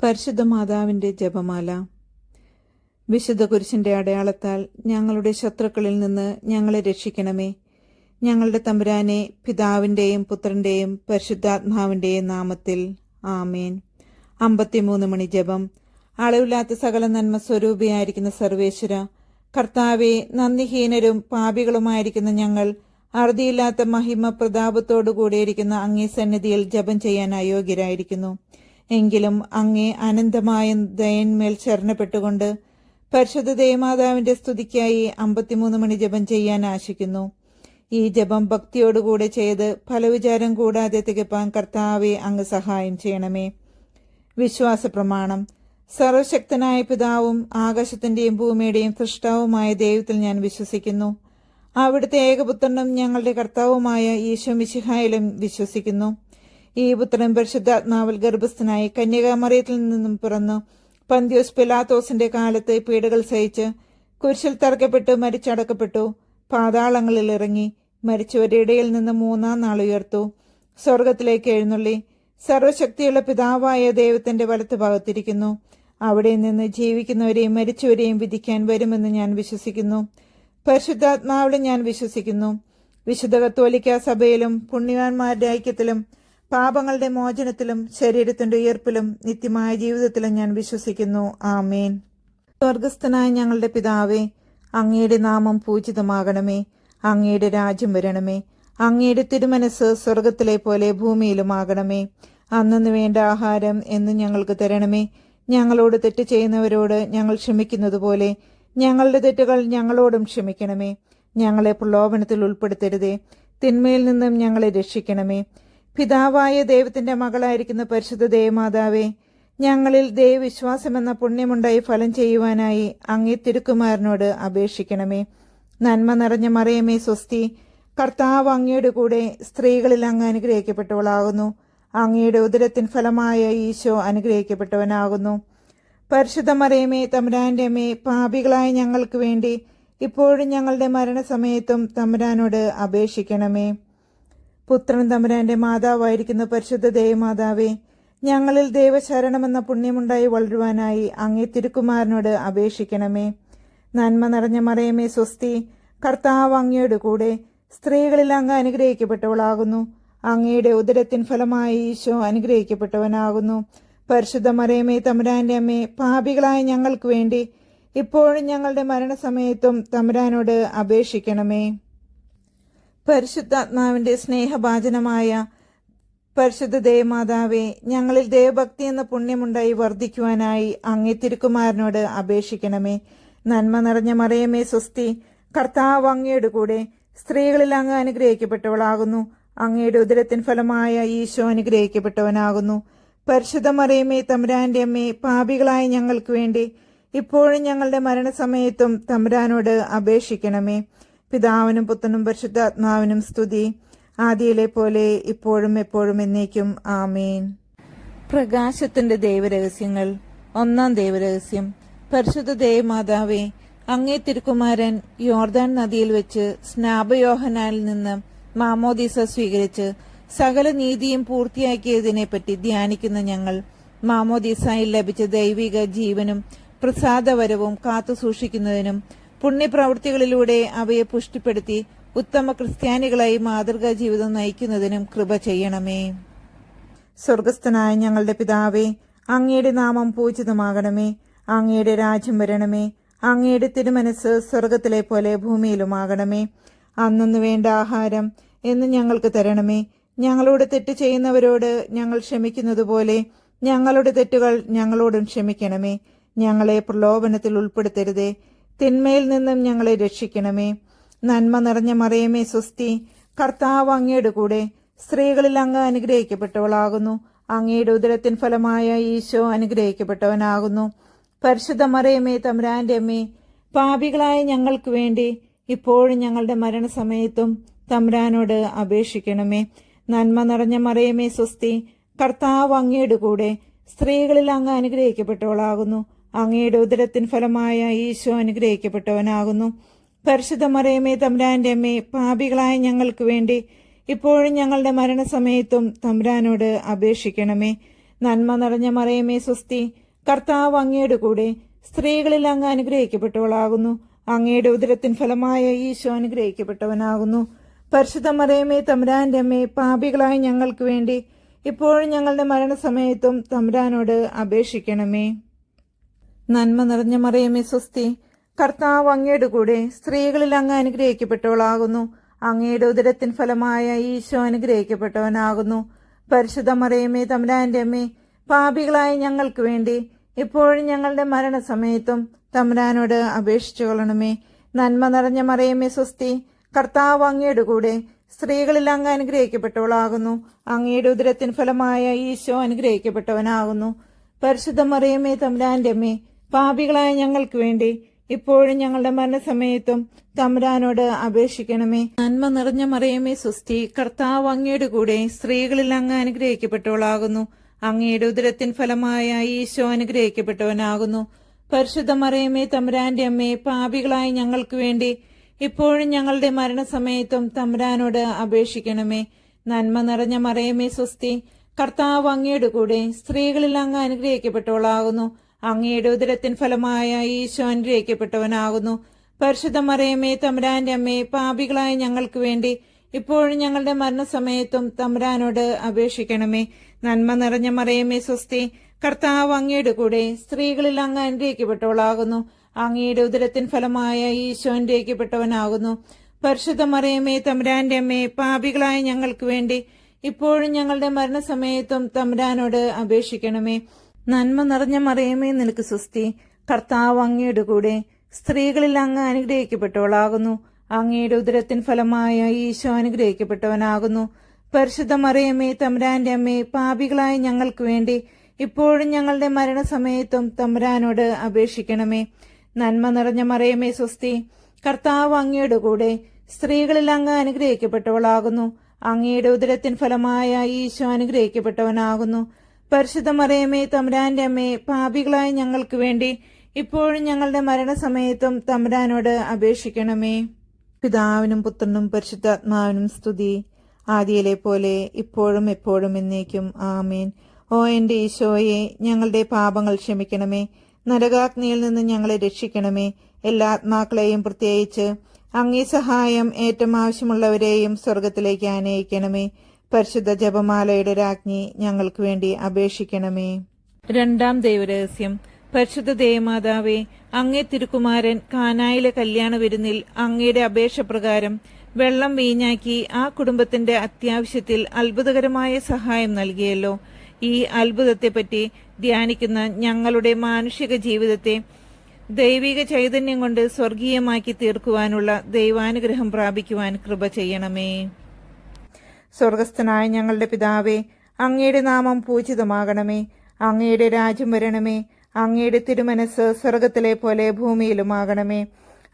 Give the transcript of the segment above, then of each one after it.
പരിശുദ്ധ മാതാവിന്റെ ജപമാല. വിശുദ്ധ കുരിശിന്റെ അടയാളത്താൽ ഞങ്ങളുടെ ശത്രുക്കളിൽ നിന്ന് ഞങ്ങളെ രക്ഷിക്കണമേ. ഞങ്ങളുടെ തമ്പുരാനെ, പിതാവിന്റെയും പുത്രന്റെയും പരിശുദ്ധാത്മാവിന്റെയും നാമത്തിൽ ആമേൻ. 53 മണി ജപം. അളവില്ലാത്ത സകല നന്മ സ്വരൂപിയായിരിക്കുന്ന സർവേശ്വര, കർത്താവെ, നന്ദിഹീനരും പാപികളുമായിരിക്കുന്ന ഞങ്ങൾ അറുതിയില്ലാത്ത മഹിമ പ്രതാപത്തോടുകൂടിയിരിക്കുന്ന അങ്ങേ സന്നിധിയിൽ ജപം ചെയ്യാൻ അയോഗ്യരായിരിക്കുന്നു. എങ്കിലും അങ്ങേ അനന്തമായ ദയന്മേൽ ശരണപ്പെട്ടുകൊണ്ട് പരിശുദ്ധ ദേവമാതാവിന്റെ സ്തുതിക്കായി 53 മണി ജപം ചെയ്യാൻ ആശിക്കുന്നു. ഈ ജപം ഭക്തിയോടുകൂടെ ചെയ്ത് ഫലവിചാരം കൂടാതെ തികപ്പാൻ കർത്താവെ അങ്ങ് സഹായം ചെയ്യണമേ. വിശ്വാസ പ്രമാണം. സർവശക്തനായ പിതാവും ആകാശത്തിന്റെയും ഭൂമിയുടെയും സൃഷ്ടാവുമായ ദൈവത്തിൽ ഞാൻ വിശ്വസിക്കുന്നു. അവിടുത്തെ ഏകപുത്രനും ഞങ്ങളുടെ കർത്താവുമായ ഈശോ മിശിഹായിലും വിശ്വസിക്കുന്നു. ഈ പുത്രൻ പരിശുദ്ധാത്മാവിൽ ഗർഭസ്ഥനായി കന്യകാമറിയത്തിൽ നിന്നും പിറന്നു പന്തിയോസ് പിലാത്തോസിന്റെ കാലത്ത് പീഡകൾ സഹിച്ച് കുരിശിൽ തറക്കപ്പെട്ടു മരിച്ചടക്കപ്പെട്ടു. പാതാളങ്ങളിൽ ഇറങ്ങി മരിച്ചവരുടെ ഇടയിൽ നിന്ന് 3-ാം നാൾ ഉയർത്തു. സ്വർഗത്തിലേക്ക് എഴുന്നള്ളി സർവശക്തിയുള്ള പിതാവായ ദൈവത്തിന്റെ വലത്ത് ഭാഗത്തിരിക്കുന്നു. അവിടെ നിന്ന് ജീവിക്കുന്നവരെയും മരിച്ചവരെയും വിധിക്കാൻ വരുമെന്ന് ഞാൻ വിശ്വസിക്കുന്നു. പരിശുദ്ധാത്മാവിലും ഞാൻ വിശ്വസിക്കുന്നു. വിശുദ്ധ കത്തോലിക്ക സഭയിലും പുണ്യവാന്മാരുടെ ഐക്യത്തിലും പാപങ്ങളുടെ മോചനത്തിലും ശരീരത്തിന്റെ ഉയർപ്പിലും നിത്യമായ ജീവിതത്തിലും ഞാൻ വിശ്വസിക്കുന്നു. ആമേൻ. സ്വർഗസ്ഥനായ ഞങ്ങളുടെ പിതാവേ, അങ്ങയുടെ നാമം പൂജിതമാകണമേ. അങ്ങയുടെ രാജ്യം വരണമേ. അങ്ങയുടെ തിരുമനസ് സ്വർഗത്തിലെ പോലെ ഭൂമിയിലുമാകണമേ. അന്നു വേണ്ട ആഹാരം എന്നും ഞങ്ങൾക്ക് തരണമേ. ഞങ്ങളോട് തെറ്റ് ചെയ്യുന്നവരോട് ഞങ്ങൾ ക്ഷമിക്കുന്നത് പോലെ ഞങ്ങളുടെ തെറ്റുകൾ ഞങ്ങളോടും ക്ഷമിക്കണമേ. ഞങ്ങളെ പ്രലോഭനത്തിൽ ഉൾപ്പെടുത്തരുതേ, തിന്മയിൽ നിന്നും ഞങ്ങളെ രക്ഷിക്കണമേ. പിതാവായ ദൈവത്തിന്റെ മകളായിരിക്കുന്ന പരിശുദ്ധ ദേവമാതാവേ, ഞങ്ങളിൽ ദൈവവിശ്വാസമെന്ന പുണ്യമുണ്ടായി ഫലം ചെയ്യുവാനായി അങ്ങേ തിരുക്കുമാരനോട് അപേക്ഷിക്കണമേ. നന്മ നിറഞ്ഞ മറിയമേ സ്വസ്തി, കർത്താവ് അങ്ങയുടെ കൂടെ സ്ത്രീകളിൽ അങ്ങ് അനുഗ്രഹിക്കപ്പെട്ടവളാകുന്നു. അങ്ങയുടെ ഉദരത്തിൻ ഫലമായ ഈശോ അനുഗ്രഹിക്കപ്പെട്ടവനാകുന്നു. പരിശുദ്ധ മറിയമേ, തമ്പുരാന്റെ അമ്മേ, പാപികളായ ഞങ്ങൾക്ക് വേണ്ടി ഇപ്പോഴും ഞങ്ങളുടെ മരണസമയത്തും തമ്പുരാനോട് അപേക്ഷിക്കണമേ. പുത്രൻ തമ്പുരാന്റെ മാതാവായിരിക്കുന്ന പരിശുദ്ധ ദേവമാതാവേ, ഞങ്ങളിൽ ദൈവശരണമെന്ന പുണ്യമുണ്ടായി വളരുവാനായി അങ്ങേ തിരുക്കുമാരനോട് അപേക്ഷിക്കണമേ. നന്മ നിറഞ്ഞ മറിയമേ സ്വസ്തി, കർത്താവ് അങ്ങയുടെ കൂടെ സ്ത്രീകളിൽ അങ്ങ് അനുഗ്രഹിക്കപ്പെട്ടവളാകുന്നു. അങ്ങയുടെ ഉദരത്തിൻ ഫലമായി ഈശോ അനുഗ്രഹിക്കപ്പെട്ടവനാകുന്നു. പരിശുദ്ധ മറിയമേ, തമ്പുരാന്റെ അമ്മേ, പാപികളായ ഞങ്ങൾക്ക് വേണ്ടി ഇപ്പോഴും ഞങ്ങളുടെ മരണസമയത്തും തമ്പുരാനോട് അപേക്ഷിക്കണമേ. പരിശുദ്ധാത്മാവിന്റെ സ്നേഹഭാജനമായ പരിശുദ്ധ ദേവമാതാവേ, ഞങ്ങളിൽ ദേവഭക്തി എന്ന പുണ്യമുണ്ടായി വർദ്ധിക്കുവാനായി അങ്ങേ തിരുക്കുമാരനോട് അപേക്ഷിക്കണമേ. നന്മ നിറഞ്ഞ മറിയമേ സ്വസ്തി, കർത്താവ് അങ്ങയുടെ കൂടെ സ്ത്രീകളിൽ അങ്ങ് അനുഗ്രഹിക്കപ്പെട്ടവളാകുന്നു. അങ്ങയുടെ ഉദരത്തിൻ ഫലമായ ഈശോ അനുഗ്രഹിക്കപ്പെട്ടവനാകുന്നു. പരിശുദ്ധ മറിയമേ, തമ്പുരാന്റെ അമ്മേ, പാപികളായ ഞങ്ങൾക്ക് വേണ്ടി ഇപ്പോഴും ഞങ്ങളുടെ മരണസമയത്തും തമ്പുരാനോട് അപേക്ഷിക്കണമേ. പിതാവിനും പുത്രനും പരിശുദ്ധാത്മാവിനും സ്തുതി, ആദിയിലെ പോലെ ഇപ്പോഴും എപ്പോഴും എന്നേക്കും. ആമേൻ. പ്രകാശത്തിന്റെ ദൈവരഹസ്യങ്ങൾ. 1-ാം ദൈവരഹസ്യം. പരിശുദ്ധ ദേവമാതാവേ, അങ്ങേ തിരുക്കുമാരൻ യോർദാൻ നദിയിൽ വെച്ച് സ്നാപയോഹനാനിൽ നിന്ന് മാമോദീസ സ്വീകരിച്ച് സകല നീതിയും പൂർത്തിയാക്കിയതിനെപ്പറ്റി ധ്യാനിക്കുന്ന ഞങ്ങൾ മാമോദീസായിൽ ലഭിച്ച ദൈവിക ജീവനും പ്രസാദവരവും കാത്തു സൂക്ഷിക്കുന്നതിനും പുണ്യപ്രവൃത്തികളിലൂടെ അവയെ പുഷ്ടിപ്പെടുത്തി ഉത്തമ ക്രിസ്ത്യാനികളായി മാതൃകാ ജീവിതം നയിക്കുന്നതിനും കൃപ ചെയ്യണമേ. സ്വർഗസ്ഥനായ ഞങ്ങളുടെ പിതാവേ, അങ്ങയുടെ നാമം പൂജിതമാകണമേ. അങ്ങയുടെ രാജ്യം വരണമേ. അങ്ങയുടെ തിരുമനസ് സ്വർഗത്തിലെ പോലെ ഭൂമിയിലുമാകണമേ. അന്നു വേണ്ട ആഹാരം എന്ന് ഞങ്ങൾക്ക് തരണമേ. ഞങ്ങളോട് തെറ്റ് ചെയ്യുന്നവരോട് ഞങ്ങൾ ക്ഷമിക്കുന്നത് പോലെ ഞങ്ങളുടെ തെറ്റുകൾ ഞങ്ങളോടും ക്ഷമിക്കണമേ. ഞങ്ങളെ പ്രലോഭനത്തിൽ ഉൾപ്പെടുത്തരുതേ, തിന്മയിൽ നിന്നും ഞങ്ങളെ രക്ഷിക്കണമേ. നന്മ നിറഞ്ഞ മറിയമേ സ്വസ്തി, കർത്താവ് അങ്ങയുടെ കൂടെ സ്ത്രീകളിൽ അങ്ങ് അനുഗ്രഹിക്കപ്പെട്ടവളാകുന്നു. അങ്ങയുടെ ഉദരത്തിൻ ഫലമായ ഈശോ അനുഗ്രഹിക്കപ്പെട്ടവനാകുന്നു. പരിശുദ്ധ മറിയമേ, തമ്പുരാന്റെ അമ്മേ, പാപികളായ ഞങ്ങൾക്ക് വേണ്ടി ഇപ്പോഴും ഞങ്ങളുടെ മരണസമയത്തും തമ്പുരാനോട് അപേക്ഷിക്കണമേ. നന്മ നിറഞ്ഞ മറിയമേ സ്വസ്തി, കർത്താവ് അങ്ങയുടെ കൂടെ സ്ത്രീകളിൽ അങ്ങ് അനുഗ്രഹിക്കപ്പെട്ടവളാകുന്നു. അങ്ങയുടെ ഉദരത്തിൻ ഫലമായ ഈശോ അനുഗ്രഹിക്കപ്പെട്ടവനാകുന്നു. പരിശുദ്ധ മറിയമേ, തമ്പുരാന്റെ അമ്മേ, പാപികളായ ഞങ്ങൾക്ക് വേണ്ടി ഇപ്പോഴും ഞങ്ങളുടെ മരണസമയത്തും തമ്പുരാനോട് അപേക്ഷിക്കണമേ. നന്മ നിറഞ്ഞ മറിയമേ സ്വസ്തി, കർത്താവ് അങ്ങയുടെ കൂടെ, സ്ത്രീകളിൽ അങ്ങ് അനുഗ്രഹിക്കപ്പെട്ടവളാകുന്നു. അങ്ങയുടെ ഉദരത്തിൻ ഫലമായ ഈശോ അനുഗ്രഹിക്കപ്പെട്ടവനാകുന്നു. പരിശുദ്ധ മറിയമേ തമ്പുരാന്റെ അമ്മേ, പാപികളായ ഞങ്ങൾക്ക് വേണ്ടി ഇപ്പോഴും ഞങ്ങളുടെ മരണസമയത്തും തമ്പുരാനോട് അപേക്ഷിക്കണമേ. നന്മ നിറഞ്ഞ മറിയമേ സ്വസ്തി, കർത്താവ് അങ്ങയുടെ കൂടെ, സ്ത്രീകളിൽ അങ്ങ് അനുഗ്രഹിക്കപ്പെട്ടവളാകുന്നു. അങ്ങയുടെ ഉദരത്തിൻ ഫലമായ ഈശോ അനുഗ്രഹിക്കപ്പെട്ടവനാകുന്നു. പരിശുദ്ധ മറിയമേ തമ്പുരാന്റെ അമ്മേ, പാപികളായ ഞങ്ങൾക്ക് വേണ്ടി ഇപ്പോഴും ഞങ്ങളുടെ മരണസമയത്തും തമ്പുരാനോട് അപേക്ഷിച്ചു കൊള്ളണമേ. നന്മ നിറഞ്ഞ മറിയമേ സ്വസ്തി, കർത്താവ് അങ്ങയുടെ കൂടെ, സ്ത്രീകളിൽ അങ്ങ് അനുഗ്രഹിക്കപ്പെട്ടവളാകുന്നു. അങ്ങയുടെ ഉദരത്തിൻ ഫലമായ ഈശോ അനുഗ്രഹിക്കപ്പെട്ടവനാകുന്നു. പരിശുദ്ധ മറിയമേ തമ്പുരാന്റെ അമ്മേ, പാപികളായ ഞങ്ങൾക്ക് വേണ്ടി ഇപ്പോഴും ഞങ്ങളുടെ മരണസമയത്തും തമ്പുരാനോട് അപേക്ഷിക്കണമേ. നന്മ നിറഞ്ഞ മറിയമേ സ്വസ്തി, കർത്താവ് അങ്ങയുടെ കൂടെ, സ്ത്രീകളിൽ അങ്ങ് അനുഗ്രഹിക്കപ്പെട്ടവളാകുന്നു. അങ്ങയുടെ ഉദരത്തിൻ ഫലമായ ഈശോ അനുഗ്രഹിക്കപ്പെട്ടവനാകുന്നു. പരിശുദ്ധ മറിയമേ തമ്പുരാന്റെ അമ്മേ, പാപികളായ ഞങ്ങൾക്ക് വേണ്ടി ഇപ്പോഴും ഞങ്ങളുടെ മരണസമയത്തും തമ്പുരാനോട് അപേക്ഷിക്കണമേ. നന്മ നിറഞ്ഞ മറിയമേ സ്വസ്തി, കർത്താവ് അങ്ങയുടെ കൂടെ, സ്ത്രീകളിൽ അങ്ങ് അനുഗ്രഹിക്കപ്പെട്ടവളാകുന്നു. അങ്ങയുടെ ഉദരത്തിൻ ഫലമായ ഈശോ അനുഗ്രഹിക്കപ്പെട്ടവനാകുന്നു. പരിശുദ്ധ മറിയമേ തമ്പുരാന്റെ അമ്മേ, പാപികളായ ഞങ്ങൾക്ക് വേണ്ടി ഇപ്പോഴും ഞങ്ങളുടെ മരണസമയത്തും തമ്പുരാനോട് അപേക്ഷിക്കണമേ. നന്മ നിറഞ്ഞ മറിയമേ സ്വസ്തി, കർത്താവ് അങ്ങയുടെ കൂടെ, സ്ത്രീകളിൽ അങ്ങ് അനുഗ്രഹിക്കപ്പെട്ടവളാകുന്നു. അങ്ങയുടെ ഉദരത്തിൻ ഫലമായ ഈശോ അനുഗ്രഹിക്കപ്പെട്ടവനാകുന്നു. പരിശുദ്ധ മറിയമേ തമ്പുരാന്റെ അമ്മേ, പാപികളായ ഞങ്ങൾക്ക് വേണ്ടി ഇപ്പോഴും ഞങ്ങളുടെ മരണസമയത്തും തമ്പുരാനോട് അപേക്ഷിക്കണമേ. നന്മ നിറഞ്ഞ മറിയമേ നിനക്ക് സ്വസ്തി, കർത്താവ് അങ്ങയുടെ കൂടെ, സ്ത്രീകളിൽ അങ്ങ് അനുഗ്രഹിക്കപ്പെട്ടവളാകുന്നു. അങ്ങയുടെ ഉദരത്തിൻ ഫലമായ ഈശോ അനുഗ്രഹിക്കപ്പെട്ടവനാകുന്നു. പരിശുദ്ധ മറിയമേ തമ്പുരാന്റെ അമ്മേ, പാപികളായ ഞങ്ങൾക്ക് വേണ്ടി ഇപ്പോഴും ഞങ്ങളുടെ മരണസമയത്തും തമ്പുരാനോട് അപേക്ഷിക്കണമേ. നന്മ നിറഞ്ഞ മറിയമേ സ്വസ്തി, കർത്താവ് അങ്ങയുടെ കൂടെ, സ്ത്രീകളിൽ അങ്ങ് അനുഗ്രഹിക്കപ്പെട്ടവളാകുന്നു. അങ്ങയുടെ ഉദരത്തിൻ ഫലമായ ഈശോ അനുഗ്രഹിക്കപ്പെട്ടവനാകുന്നു. പരിശുദ്ധ മറിയമേ തമ്പുരാന്റെ അമ്മേ, പാപികളായ ഞങ്ങൾക്ക് വേണ്ടി ഇപ്പോഴും ഞങ്ങളുടെ മരണസമയത്തും തമ്പുരാനോട് അപേക്ഷിക്കണമേ. പിതാവിനും പുത്രനും പരിശുദ്ധാത്മാവിനും സ്തുതി, ആദിയിലെ പോലെ ഇപ്പോഴും എപ്പോഴും എന്നേക്കും ആമേൻ. ഓ എന്റെ ഈശോയെ, ഞങ്ങളുടെ പാപങ്ങൾ ക്ഷമിക്കണമേ. നരകാഗ്നിയിൽ നിന്ന് ഞങ്ങളെ രക്ഷിക്കണമേ. എല്ലാ ആത്മാക്കളെയും, പ്രത്യേകിച്ച് അങ്ങേ സഹായം ഏറ്റവും ആവശ്യമുള്ളവരെയും സ്വർഗത്തിലേക്ക് ആനയിക്കണമേ. പരിശുദ്ധ ജപമാലയുടെ രാജ്ഞി, ഞങ്ങൾക്ക് വേണ്ടി അപേക്ഷിക്കണമേ. രണ്ടാം ദൈവരഹസ്യം. പരിശുദ്ധ ദേവമാതാവേ, അങ്ങേ തിരുക്കുമാരൻ കാനായിലെ കല്യാണ വിരുന്നിൽ അങ്ങയുടെ അപേക്ഷ പ്രകാരം വെള്ളം വീഞ്ഞാക്കി ആ കുടുംബത്തിന്റെ അത്യാവശ്യത്തിൽ അത്ഭുതകരമായ സഹായം നൽകിയല്ലോ. ഈ അത്ഭുതത്തെപ്പറ്റി ധ്യാനിക്കുന്ന ഞങ്ങളുടെ മാനുഷിക ജീവിതത്തെ ദൈവിക ചൈതന്യം കൊണ്ട് സ്വർഗീയമാക്കി തീർക്കുവാനുള്ള ദൈവാനുഗ്രഹം പ്രാപിക്കുവാൻ കൃപ ചെയ്യണമേ. സ്വർഗസ്ഥനായ ഞങ്ങളുടെ പിതാവേ, അങ്ങയുടെ നാമം പൂജിതമാകണമേ. അങ്ങയുടെ രാജ്യം വരണമേ. അങ്ങയുടെ തിരുമനസ് സ്വർഗത്തിലെ പോലെ ഭൂമിയിലുമാകണമേ.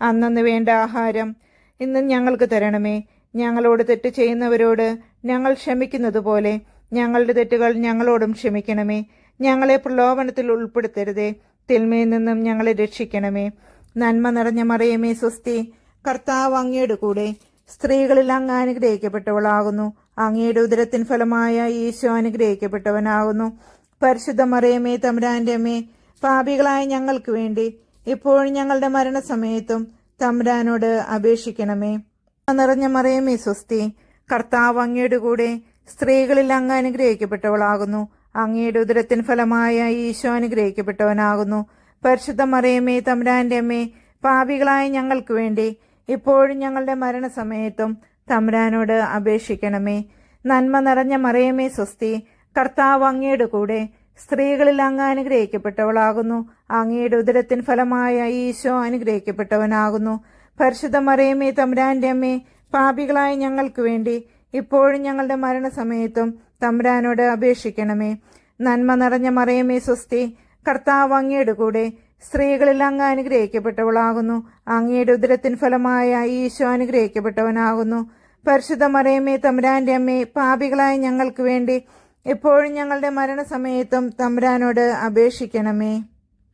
അന്നന്ന് വേണ്ട ആഹാരം ഇന്ന് ഞങ്ങൾക്ക് തരണമേ. ഞങ്ങളോട് തെറ്റ് ചെയ്യുന്നവരോട് ഞങ്ങൾ ക്ഷമിക്കുന്നത് പോലെ ഞങ്ങളുടെ തെറ്റുകൾ ഞങ്ങളോടും ക്ഷമിക്കണമേ. ഞങ്ങളെ പ്രലോഭനത്തിൽ ഉൾപ്പെടുത്തരുതേ, തിന്മയിൽ നിന്നും ഞങ്ങളെ രക്ഷിക്കണമേ. നന്മ നിറഞ്ഞ മറിയമേ സ്വസ്തി, കർത്താവ് അങ്ങയുടെ കൂടെ, സ്ത്രീകളിൽ അങ്ങ് അനുഗ്രഹിക്കപ്പെട്ടവളാകുന്നു. അങ്ങയുടെ ഉദരത്തിൻ ഫലമായ ഈശോ അനുഗ്രഹിക്കപ്പെട്ടവനാകുന്നു. പരിശുദ്ധ മറിയമേ തമ്പുരാന്റെ അമ്മേ, പാപികളായ ഞങ്ങൾക്ക് വേണ്ടി ഇപ്പോഴും ഞങ്ങളുടെ മരണസമയത്തും തമ്പുരാനോട് അപേക്ഷിക്കണമേ. നിറഞ്ഞ മറിയമേ സ്വസ്തി, കർത്താവ് അങ്ങയുടെ കൂടെ, സ്ത്രീകളിൽ അങ്ങ് അനുഗ്രഹിക്കപ്പെട്ടവളാകുന്നു. അങ്ങയുടെ ഉദരത്തിൻ ഫലമായ ഈശോ അനുഗ്രഹിക്കപ്പെട്ടവനാകുന്നു. പരിശുദ്ധ മറിയമേ തമ്പുരാന്റെ അമ്മേ, പാപികളായ ഞങ്ങൾക്ക് വേണ്ടി ഇപ്പോഴും ഞങ്ങളുടെ മരണസമയത്തും തമ്പുരാനോട് അപേക്ഷിക്കണമേ. നന്മ നിറഞ്ഞ മറിയമേ സ്വസ്തി, കർത്താവ് അങ്ങയുടെ കൂടെ, സ്ത്രീകളിൽ അങ്ങ് അനുഗ്രഹിക്കപ്പെട്ടവളാകുന്നു. അങ്ങയുടെ ഉദരത്തിൻ ഫലമായ ഈശോ അനുഗ്രഹിക്കപ്പെട്ടവനാകുന്നു. പരിശുദ്ധ മറിയമേ തമ്പുരാന്റെ അമ്മേ, പാപികളായ ഞങ്ങൾക്ക് വേണ്ടി ഇപ്പോഴും ഞങ്ങളുടെ മരണസമയത്തും തമ്പുരാനോട് അപേക്ഷിക്കണമേ. നന്മ നിറഞ്ഞ മറിയമേ സ്വസ്തി, കർത്താവ് അങ്ങയുടെ കൂടെ, സ്ത്രീകളിൽ അങ്ങ് അനുഗ്രഹിക്കപ്പെട്ടവളാകുന്നു. അങ്ങയുടെ ഉദരത്തിൻ ഫലമായ ഈശോ അനുഗ്രഹിക്കപ്പെട്ടവനാകുന്നു. പരിശുദ്ധ മറിയമേ തമ്പുരാന്റെ അമ്മേ, പാപികളായ ഞങ്ങൾക്ക് വേണ്ടി ഇപ്പോഴും ഞങ്ങളുടെ മരണസമയത്തും തമ്പുരാനോട് അപേക്ഷിക്കണമേ.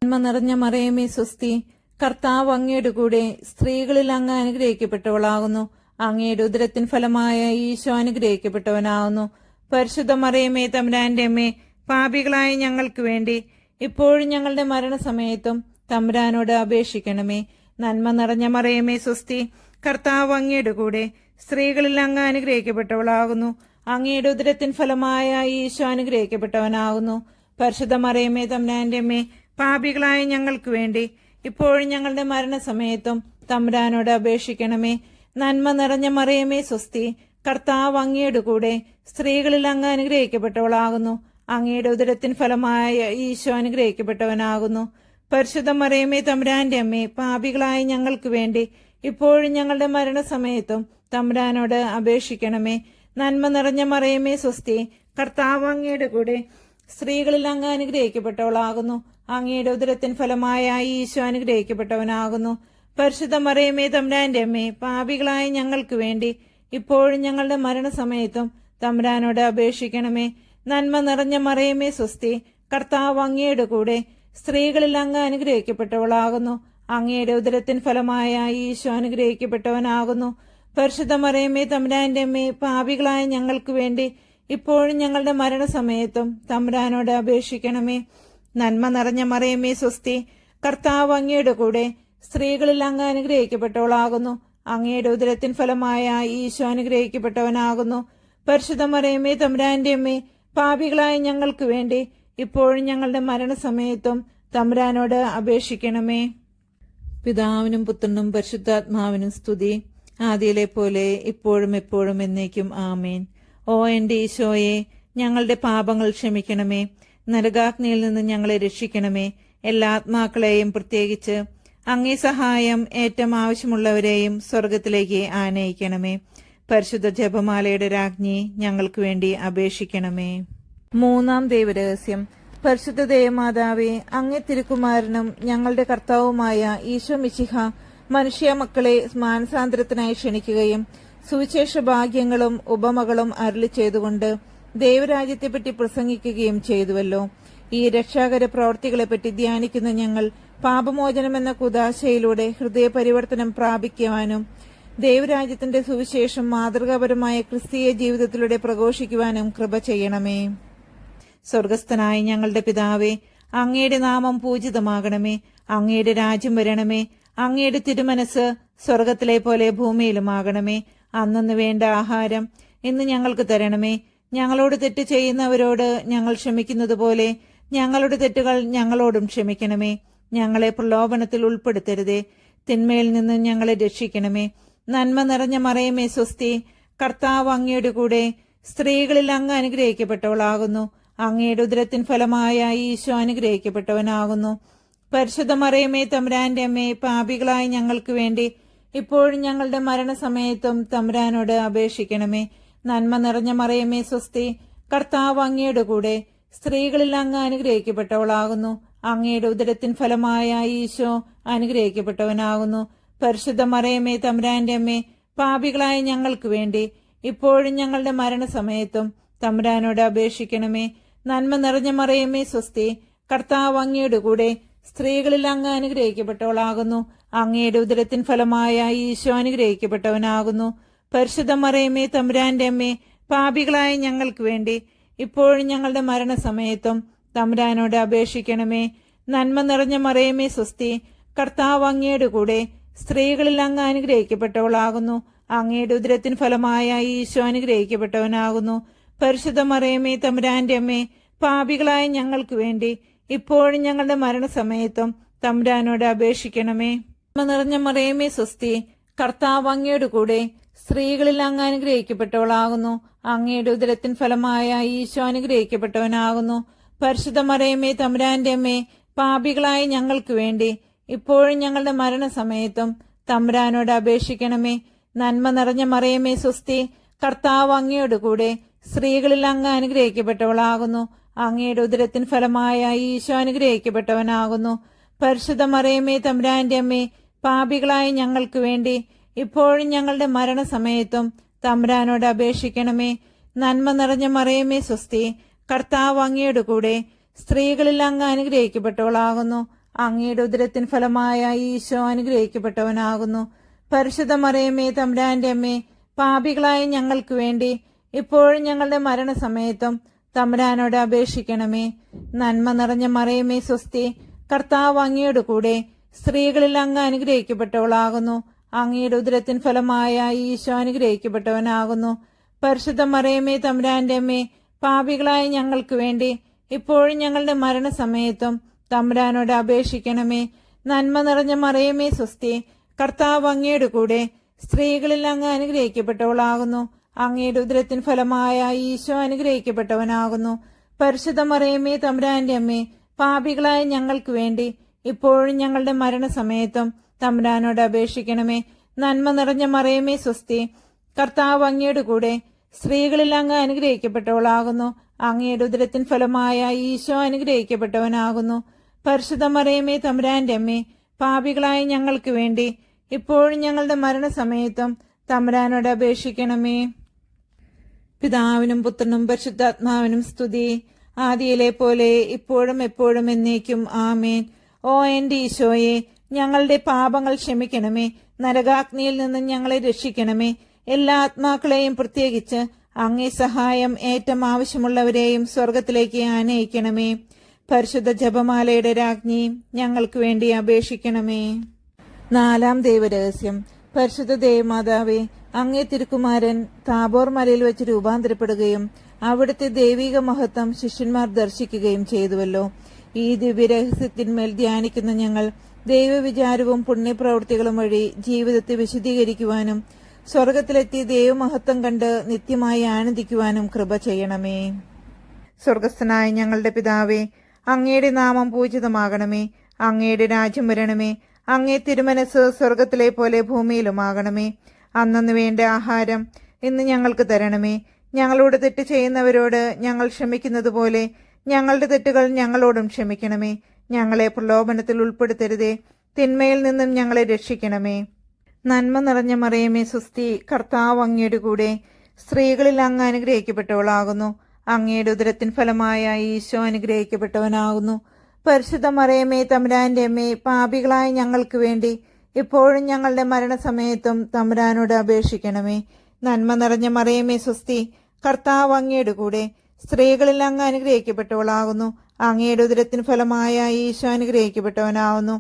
നന്മ നിറഞ്ഞ മറിയമേ സ്വസ്തി, കർത്താവ് അങ്ങയുടെ കൂടെ, സ്ത്രീകളിൽ അങ്ങ് അനുഗ്രഹിക്കപ്പെട്ടവളാകുന്നു. അങ്ങയുടെ ഉദരത്തിൻ ഫലമായ ഈശോ അനുഗ്രഹിക്കപ്പെട്ടവനാകുന്നു. പരിശുദ്ധ മറിയമേ തമ്പുരാന്റെ അമ്മേ, പാപികളായ ഞങ്ങൾക്ക് വേണ്ടി ഇപ്പോഴും ഞങ്ങളുടെ മരണസമയത്തും തമ്പുരാനോട് അപേക്ഷിക്കണമേ. നന്മ നിറഞ്ഞ മറിയമേ സ്വസ്തി, കർത്താവ് അങ്ങയുടെ കൂടെ സ്ത്രീകളിൽ അങ്ങ് അനുഗ്രഹിക്കപ്പെട്ടവളാകുന്നു. അങ്ങയുടെ ഉദരത്തിൻ ഫലമായ ഈശോ അനുഗ്രഹിക്കപ്പെട്ടവനാകുന്നു. പരിശുദ്ധ മറിയമേ തമ്പുരാന്റെ അമ്മേ, പാപികളായ ഞങ്ങൾക്ക് വേണ്ടി ഇപ്പോഴും ഞങ്ങളുടെ മരണസമയത്തും തമ്പുരാനോട് അപേക്ഷിക്കണമേ. നന്മ നിറഞ്ഞ മറിയമേ സ്വസ്തി, കർത്താവ് അങ്ങയുടെ കൂടെ സ്ത്രീകളിൽ അങ്ങ് അനുഗ്രഹിക്കപ്പെട്ടവളാകുന്നു. അങ്ങയുടെ ഉദരത്തിൻ ഫലമായ ഈശോ അനുഗ്രഹിക്കപ്പെട്ടവനാകുന്നു. പരിശുദ്ധ മറിയമേ തമ്പുരാന്റെ അമ്മേ, പാപികളായ ഞങ്ങൾക്ക് വേണ്ടി ഇപ്പോഴും ഞങ്ങളുടെ മരണസമയത്തും തമ്പുരാനോട് അപേക്ഷിക്കണമേ. നന്മ നിറഞ്ഞ മറിയമേ സ്വസ്തി, കർത്താവ് അങ്ങയുടെ കൂടെ സ്ത്രീകളിൽ അങ്ങ് അനുഗ്രഹിക്കപ്പെട്ടവളാകുന്നു. അങ്ങയുടെ ഉദരത്തിൻ ഫലമായ ഈശോ അനുഗ്രഹിക്കപ്പെട്ടവനാകുന്നു. പരിശുദ്ധ മറിയമേ തമ്പുരാന്റെ അമ്മേ, പാപികളായ ഞങ്ങൾക്ക് വേണ്ടി ഇപ്പോഴും ഞങ്ങളുടെ മരണസമയത്തും തമ്പുരാനോട് അപേക്ഷിക്കണമേ. നന്മ നിറഞ്ഞ മറിയമേ സ്വസ്തി, കർത്താവ് അങ്ങയുടെ കൂടെ സ്ത്രീകളിൽ അങ്ങ് അനുഗ്രഹിക്കപ്പെട്ടവളാകുന്നു. അങ്ങയുടെ ഉദരത്തിൻ ഫലമായ ഈശോ അനുഗ്രഹിക്കപ്പെട്ടവനാകുന്നു. പരിശുദ്ധ മറിയമേ തമ്പുരാന്റെ അമ്മേ, പാപികളായ ഞങ്ങൾക്ക് വേണ്ടി ഇപ്പോഴും ഞങ്ങളുടെ മരണസമയത്തും തമ്പുരാനോട് അപേക്ഷിക്കണമേ. നന്മ നിറഞ്ഞ മറിയമേ സ്വസ്തി, കർത്താവ് അങ്ങയുടെ കൂടെ സ്ത്രീകളിൽ അങ്ങ് അനുഗ്രഹിക്കപ്പെട്ടവളാകുന്നു. അങ്ങയുടെ ഉദരത്തിൻ ഫലമായ ഈശോ അനുഗ്രഹിക്കപ്പെട്ടവനാകുന്നു. പരിശുദ്ധ മറിയമേ തമ്പുരാന്റെ അമ്മേ, പാപികളായ ഞങ്ങൾക്ക് വേണ്ടി ഇപ്പോഴും ഞങ്ങളുടെ മരണസമയത്തും തമ്പുരാനോട് അപേക്ഷിക്കണമേ. പിതാവിനും പുത്രനും പരിശുദ്ധാത്മാവിനും സ്തുതി, ആദിയിലെ പോലെ ഇപ്പോഴും എപ്പോഴും എന്നേക്കും ആമേൻ. ഓ എന്റെ ഈശോയെ, ഞങ്ങളുടെ പാപങ്ങൾ ക്ഷമിക്കണമേ. നരകാഗ്നിയിൽ നിന്ന് ഞങ്ങളെ രക്ഷിക്കണമേ. എല്ലാ ആത്മാക്കളെയും, പ്രത്യേകിച്ച് അങ്ങേ സഹായം ഏറ്റവും ആവശ്യമുള്ളവരെയും സ്വർഗത്തിലേക്ക് ആനയിക്കണമേ. പരിശുദ്ധ ജപമാലയുടെ രാജ്ഞി, ഞങ്ങൾക്ക് വേണ്ടി അപേക്ഷിക്കണമേ. മൂന്നാം ദൈവരഹസ്യം. പരിശുദ്ധ ദേവമാതാവേ, അങ്ങേ തിരുക്കുമാരനും ഞങ്ങളുടെ കർത്താവുമായ ഈശോ മിശിഹ മനുഷ്യ മക്കളെ മാനസാന്തരത്തിനായി ക്ഷണിക്കുകയും സുവിശേഷ ഭാഗ്യങ്ങളും ഉപമകളും അരുളി ചെയ്തുകൊണ്ട് ദൈവരാജ്യത്തെപ്പറ്റി പ്രസംഗിക്കുകയും ചെയ്തുവല്ലോ. ഈ രക്ഷാകര പ്രവർത്തികളെപ്പറ്റി ധ്യാനിക്കുന്ന ഞങ്ങൾ പാപമോചനമെന്ന കുദാശയിലൂടെ ഹൃദയപരിവർത്തനം പ്രാപിക്കുവാനും ദൈവരാജ്യത്തിന്റെ സുവിശേഷം മാതൃകാപരമായ ക്രിസ്തീയ ജീവിതത്തിലൂടെ പ്രഘോഷിക്കുവാനും കൃപ ചെയ്യണമേ. സ്വർഗസ്ഥനായ ഞങ്ങളുടെ പിതാവേ, അങ്ങയുടെ നാമം പൂജിതമാകണമേ. അങ്ങയുടെ രാജ്യം വരണമേ. അങ്ങയുടെ തിരുമനസ് സ്വർഗത്തിലെ പോലെ ഭൂമിയിലുമാകണമേ. അന്നന്ന് വേണ്ട ആഹാരം ഇന്ന് ഞങ്ങൾക്ക് തരണമേ. ഞങ്ങളോട് തെറ്റ് ചെയ്യുന്നവരോട് ഞങ്ങൾ ക്ഷമിക്കുന്നത് പോലെ ഞങ്ങളുടെ തെറ്റുകൾ ഞങ്ങളോടും ക്ഷമിക്കണമേ. ഞങ്ങളെ പ്രലോഭനത്തിൽ ഉൾപ്പെടുത്തരുതേ, തിന്മയിൽ നിന്ന് ഞങ്ങളെ രക്ഷിക്കണമേ. നന്മ നിറഞ്ഞ മറിയമേ സ്വസ്തി, കർത്താവ് അങ്ങയുടെ കൂടെ സ്ത്രീകളിൽ അങ്ങ് അനുഗ്രഹിക്കപ്പെട്ടവളാകുന്നു. അങ്ങയുടെ ഉദരത്തിൻ ഫലമായ ഈശോ അനുഗ്രഹിക്കപ്പെട്ടവനാകുന്നു. പരിശുദ്ധ മറിയമേ തമ്പുരാന്റെ അമ്മേ, പാപികളായ ഞങ്ങൾക്ക് വേണ്ടി ഇപ്പോഴും ഞങ്ങളുടെ മരണസമയത്തും തമ്പുരാനോട് അപേക്ഷിക്കണമേ. നന്മ നിറഞ്ഞ മറിയമേ സ്വസ്തി, കർത്താവ് അങ്ങയുടെ കൂടെ സ്ത്രീകളിൽ അങ്ങ് അനുഗ്രഹിക്കപ്പെട്ടവളാകുന്നു. അങ്ങയുടെ ഉദരത്തിൻ ഫലമായ ഈശോ അനുഗ്രഹിക്കപ്പെട്ടവനാകുന്നു. പരിശുദ്ധ മറിയമേ തമ്പുരാന്റെ അമ്മേ, പാപികളായ ഞങ്ങൾക്ക് വേണ്ടി ഇപ്പോഴും ഞങ്ങളുടെ മരണസമയത്തും തമ്പുരാനോട് അപേക്ഷിക്കണമേ. നന്മ നിറഞ്ഞ മറിയമേ സ്വസ്തി, കർത്താവ് അങ്ങയുടെ കൂടെ സ്ത്രീകളിൽ അങ്ങ് അനുഗ്രഹിക്കപ്പെട്ടവളാകുന്നു. അങ്ങയുടെ ഉദരത്തിൻ ഫലമായ ഈശോ അനുഗ്രഹിക്കപ്പെട്ടവനാകുന്നു. പരിശുദ്ധ മറിയമേ തമ്പുരാന്റെ അമ്മേ, പാപികളായ ഞങ്ങൾക്ക് വേണ്ടി ഇപ്പോഴും ഞങ്ങളുടെ മരണസമയത്തും തമ്പുരാനോട് അപേക്ഷിക്കണമേ. നന്മ നിറഞ്ഞ മറിയമേ സ്വസ്തി, കർത്താവ് അങ്ങയുടെ കൂടെ സ്ത്രീകളിൽ അങ്ങ് അനുഗ്രഹിക്കപ്പെട്ടവളാകുന്നു. അങ്ങയുടെ ഉദരത്തിൻ ഫലമായ ഈശോ അനുഗ്രഹിക്കപ്പെട്ടവനാകുന്നു. പരിശുദ്ധ മറിയമേ തമ്പുരാന്റെ അമ്മേ, പാപികളായ ഞങ്ങൾക്ക് വേണ്ടി ഇപ്പോഴും ഞങ്ങളുടെ മരണസമയത്തും തമ്പുരാനോട് അപേക്ഷിക്കണമേ. നന്മ നിറഞ്ഞ മറിയമേ സ്വസ്തി, കർത്താവ് അങ്ങയുടെ കൂടെ സ്ത്രീകളിൽ അങ്ങ് അനുഗ്രഹിക്കപ്പെട്ടവളാകുന്നു. അങ്ങയുടെ ഉദരത്തിൻ ഫലമായ ഈശോ അനുഗ്രഹിക്കപ്പെട്ടവനാകുന്നു. പരിശുദ്ധ മറിയമേ തമ്പുരാന്റെ അമ്മേ, പാപികളായ ഞങ്ങൾക്ക് വേണ്ടി ഇപ്പോഴും ഞങ്ങളുടെ മരണസമയത്തും തമ്പുരാനോട് അപേക്ഷിക്കണമേ. നന്മ നിറഞ്ഞ മറിയമേ സ്വസ്തി, കർത്താവ് അങ്ങയുടെ കൂടെ സ്ത്രീകളിൽ അങ്ങ് അനുഗ്രഹിക്കപ്പെട്ടവളാകുന്നു. അങ്ങയുടെ ഉദരത്തിൻ ഫലമായ ഈശോ അനുഗ്രഹിക്കപ്പെട്ടവനാകുന്നു. പരിശുദ്ധ മറിയമേ തമ്പുരാന്റെ അമ്മേ, പാപികളായ ഞങ്ങൾക്ക് വേണ്ടി ഇപ്പോഴും ഞങ്ങളുടെ മരണസമയത്തും തമ്പുരാനോട് അപേക്ഷിക്കണമേ. നന്മ നിറഞ്ഞ മറിയമേ സ്വസ്തി, കർത്താവ് അങ്ങയുടെ കൂടെ സ്ത്രീകളിൽ അങ്ങ് അനുഗ്രഹിക്കപ്പെട്ടവളാകുന്നു. അങ്ങയുടെ ഉദരത്തിൻ ഫലമായ ഈശോ അനുഗ്രഹിക്കപ്പെട്ടവനാകുന്നു. പരിശുദ്ധ മറിയമേ തമ്പുരാന്റെ അമ്മേ, പാപികളായ ഞങ്ങൾക്ക് വേണ്ടി ഇപ്പോഴും ഞങ്ങളുടെ മരണസമയത്തും തമ്പുരാനോട് അപേക്ഷിക്കണമേ. നന്മ നിറഞ്ഞ മറിയമേ സ്വസ്തി, കർത്താവ് അങ്ങയുടെ കൂടെ സ്ത്രീകളിൽ അങ്ങ് അനുഗ്രഹിക്കപ്പെട്ടവളാകുന്നു. അങ്ങയുടെ ഉദരത്തിൻ ഫലമായ ഈശോ അനുഗ്രഹിക്കപ്പെട്ടവനാകുന്നു. പരിശുദ്ധ മറിയമേ തമ്പുരാന്റെ അമ്മേ, പാപികളായ ഞങ്ങൾക്ക് വേണ്ടി ഇപ്പോഴും ഞങ്ങളുടെ മരണസമയത്തും തമ്പുരാനോട് അപേക്ഷിക്കണമേ. നന്മ നിറഞ്ഞ മറിയമേ സ്വസ്തി, കർത്താവ് അങ്ങയുടെ കൂടെ സ്ത്രീകളിൽ അങ്ങ് അനുഗ്രഹിക്കപ്പെട്ടവളാകുന്നു. അങ്ങയുടെ ഉദരത്തിൻ ഫലമായ ഈശോ അനുഗ്രഹിക്കപ്പെട്ടവനാകുന്നു. പരിശുദ്ധ മറിയമേ തമ്പുരാന്റെ അമ്മേ, പാപികളായ ഞങ്ങൾക്ക് വേണ്ടി ഇപ്പോഴും ഞങ്ങളുടെ മരണസമയത്തും തമ്പുരാനോട് അപേക്ഷിക്കണമേ. നന്മ നിറഞ്ഞ മറിയമേ സ്വസ്തി, കർത്താവ് അങ്ങയുടെ കൂടെ സ്ത്രീകളിൽ അങ്ങ് അനുഗ്രഹിക്കപ്പെട്ടവളാകുന്നു. അങ്ങയുടെ ഉദരത്തിൻ ഫലമായ ഈശോ അനുഗ്രഹിക്കപ്പെട്ടവനാകുന്നു. പരിശുദ്ധ മറിയമേ തമ്പുരാന്റെ അമ്മേ, പാപികളായ ഞങ്ങൾക്ക് വേണ്ടി ഇപ്പോഴും ഞങ്ങളുടെ മരണസമയത്തും തമ്പുരാനോട് അപേക്ഷിക്കണമേ. പിതാവിനും പുത്രനും പരിശുദ്ധാത്മാവിനും സ്തുതി, ആദിയിലെ പോലെ ഇപ്പോഴും എപ്പോഴും എന്നേക്കും ആമേൻ. ഓ എന്റെ ഈശോയെ, ഞങ്ങളുടെ പാപങ്ങൾ ക്ഷമിക്കണമേ. നരകാഗ്നിയിൽ നിന്ന് ഞങ്ങളെ രക്ഷിക്കണമേ. എല്ലാ ആത്മാക്കളെയും, പ്രത്യേകിച്ച് അങ്ങേ സഹായം ഏറ്റവും ആവശ്യമുള്ളവരെയും സ്വർഗത്തിലേക്ക് ആനയിക്കണമേ. പരിശുദ്ധ ജപമാലയുടെ രാജ്ഞി, ഞങ്ങൾക്ക് വേണ്ടി അപേക്ഷിക്കണമേ. 4-ാം ദൈവരഹസ്യം. പരിശുദ്ധ ദേവമാതാവേ, അങ്ങേ തിരുക്കുമാരൻ താബോർ മലയിൽ വെച്ച് രൂപാന്തരപ്പെടുകയും അവിടുത്തെ ദൈവിക മഹത്വം ശിഷ്യന്മാർ ദർശിക്കുകയും ചെയ്തുവല്ലോ. ഈ ദിവ്യരഹസ്യത്തിന്മേൽ ധ്യാനിക്കുന്ന ഞങ്ങൾ ദൈവവിചാരവും പുണ്യപ്രവൃത്തികളും വഴി ജീവിതത്തെ വിശദീകരിക്കുവാനും സ്വർഗത്തിലെത്തി ദൈവമഹത്വം കണ്ട് നിത്യമായി ആനന്ദിക്കുവാനും കൃപ ചെയ്യണമേ. സ്വർഗസ്ഥനായ ഞങ്ങളുടെ പിതാവേ, അങ്ങയുടെ നാമം പൂജിതമാകണമേ. അങ്ങയുടെ രാജ്യം വരണമേ. അങ്ങേ തിരുമനസ് സ്വർഗത്തിലെ പോലെ ഭൂമിയിലുമാകണമേ. അന്നന്ന് വേണ്ട ആഹാരം ഇന്ന് ഞങ്ങൾക്ക് തരണമേ. ഞങ്ങളോട് തെറ്റ് ചെയ്യുന്നവരോട് ഞങ്ങൾ ക്ഷമിക്കുന്നത് പോലെ ഞങ്ങളുടെ തെറ്റുകൾ ഞങ്ങളോടും ക്ഷമിക്കണമേ. ഞങ്ങളെ പ്രലോഭനത്തിൽ ഉൾപ്പെടുത്തരുതേ, തിന്മയിൽ നിന്നും ഞങ്ങളെ രക്ഷിക്കണമേ. നന്മ നിറഞ്ഞ മറിയമേ സ്വസ്തി, കർത്താവ് അങ്ങയുടെ കൂടെ സ്ത്രീകളിൽ അങ്ങ് അനുഗ്രഹിക്കപ്പെട്ടവളാകുന്നു. അങ്ങയുടെ ഉദരത്തിൻ ഫലമായ ഈശോ അനുഗ്രഹിക്കപ്പെട്ടവനാകുന്നു. പരിശുദ്ധ മറിയമേ തമ്പുരാന്റെ അമ്മേ, പാപികളായ ഞങ്ങൾക്ക് വേണ്ടി ഇപ്പോഴും ഞങ്ങളുടെ മരണസമയത്തും തമ്പുരാനോട് അപേക്ഷിക്കണമേ. നന്മ നിറഞ്ഞ മറിയമേ സ്വസ്തി, കർത്താവ് അങ്ങയുടെ കൂടെ സ്ത്രീകളിൽ അങ്ങ് അനുഗ്രഹിക്കപ്പെട്ടവളാകുന്നു. അങ്ങയുടെ ഉദരത്തിൻ ഫലമായ ഈശോ അനുഗ്രഹിക്കപ്പെട്ടവനാകുന്നു.